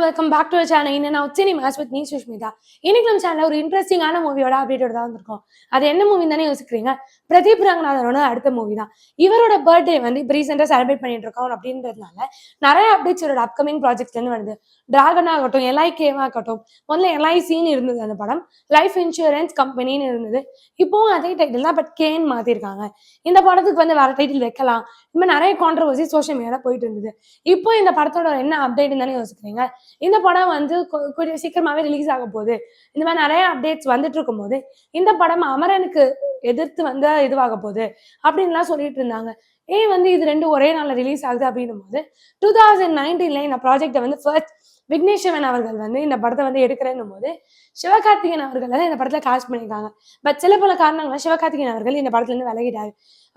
Welcome back to channel. இன்னும் cinemas with me Sushmita. இன்னைக்கு நம்ம சேனல்ல ஒரு இன்ட்ரெஸ்டிங்கான மூவியோட அப்டேட்டோட தான் வந்திருக்கோம். அது என்ன மூவி தானே யோசிக்கிறீங்க? பிரதீப் ரங்கநாதனோட அடுத்த மூவி தான். இவரோட பர்த்டே வந்து இப்போ ரீசெண்டாக செலிப்ரேட் பண்ணிட்டு இருக்கோம் அப்படின்றதுனால நிறைய அப்டேட்ஸ் இவரோட அப்கமிங் ப்ராஜெக்ட்லேருந்து வருது. டிராகன் ஆகட்டும், எல்ஐகேவா ஆகட்டும், முதல்ல எல்ஐசின்னு இருந்தது அந்த படம், லைஃப் இன்சூரன்ஸ் கம்பெனின்னு இருந்தது. இப்போவும் அதே டைட்டில் தான், பட் கேன்னு மாற்றிருக்காங்க. இந்த படத்துக்கு வந்து வேற டைட்டில் வைக்கலாம். இந்த மாதிரி நிறைய கான்ட்ரவர்சி சோஷியல் மீடியாவில் போயிட்டு இருந்தது. இப்போ இந்த படத்தோட என்ன அப்டேட் தானே யோசிக்கிறீங்க? இந்த படம் வந்து கொஞ்சம் சீக்கிரமாவே ரிலீஸ் ஆக போகுது. இந்த மாதிரி நிறைய அப்டேட்ஸ் வந்துட்டு இருக்கும் போது இந்த படம் அமரனுக்கு எதிர்த்து வந்து இதுவாக போகுது அப்படின்லாம் சொல்லிட்டு இருந்தாங்க. ஏன் வந்து இது ரெண்டும் ஒரே நாள்ல ரிலீஸ் ஆகுது அப்படின்னும் போது 2019 இந்த ப்ராஜெக்டை வந்து ஃபர்ஸ்ட் விக்னேஷ் சிவன் அவர்கள் வந்து இந்த படத்தை வந்து எடுக்கிறேன்னும் போது சிவகார்த்திகேயன் அவர்கள் வந்து இந்த படத்துல காஸ்ட் பண்ணியிருக்காங்க. பட் சில பல காரணங்களால் சிவகார்த்திகேயன் அவர்கள் இந்த படத்துல இருந்து விலகிட்டாரு.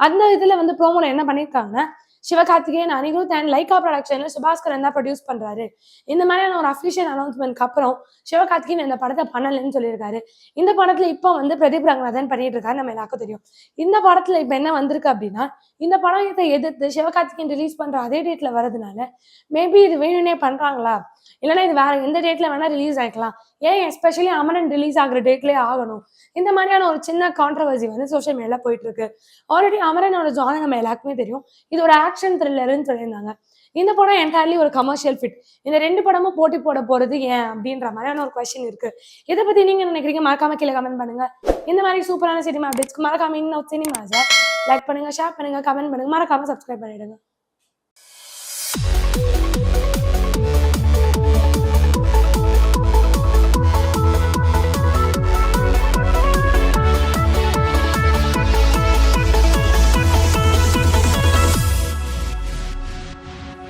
அந்த இதுல வந்து ப்ரோமோல என்ன பண்ணியிருக்காங்கன்னா, சிவகார்த்திகேயன், அனிருத் அண்ட் லைகா ப்ரொடக்ஷன்ல சுபாஸ்கரன் தான் ப்ரொடியூஸ் பண்றாரு. இந்த மாதிரியான ஒரு அஃபிஷியல் அனௌன்ஸ்மெண்ட்க்கு அப்புறம் சிவகார்த்திகேயன் இந்த படத்தை பண்ணலன்னு சொல்லியிருக்காரு. இந்த படத்துல இப்போ வந்து பிரதீப் ரங்கநாதன் பண்ணிட்டு இருக்காரு, நம்ம எல்லாருக்கும் தெரியும். இந்த படத்துல இப்ப என்ன வந்திருக்கு அப்படின்னா, இந்த படத்தை எதிர்த்து சிவகார்த்திகேயன் ரிலீஸ் பண்ற அதே டேட்ல வரதுனால மேபி இது வேணும்னே பண்றாங்களா, இல்லைன்னா இது வேற எந்த டேட்ல வேணா ரிலீஸ் ஆகிக்கலாம், ஏன் எஸ்பெஷலி அமரன் ரிலீஸ் ஆகுற டேட்லேயே ஆகணும், இந்த மாதிரியான ஒரு சின்ன கான்ட்ரவர்சி வந்து சோஷியல் மீடியால போயிட்டு இருக்கு. ஆல்ரெடி அமரனோட ஜானர் நம்ம எல்லாருக்குமே தெரியும், இது ஒரு ஆக்ஷன் த்ரில்லர்னு சொல்லியிருந்தாங்க. இந்த படம் என்டையர்லி ஒரு கமர்ஷியல் ஃபிட். இந்த ரெண்டு படமும் போட்டி போட போறது ஏன் அப்படின்ற மாதிரியான ஒரு கொஸ்டின் இருக்கு. இதை பத்தி நீங்க நினைக்கிறீங்க? மறக்காம கீழே கமெண்ட் பண்ணுங்க. இந்த மாதிரி சூப்பரான சினிமா அப்டேட்ஸ்க்கு மறக்காம இன்னும் சினிமாஸை லைக் பண்ணுங்க, ஷேர் பண்ணுங்க, கமெண்ட் பண்ணுங்க, மறக்காம சப்ஸ்கிரைப் பண்ணிடுங்க.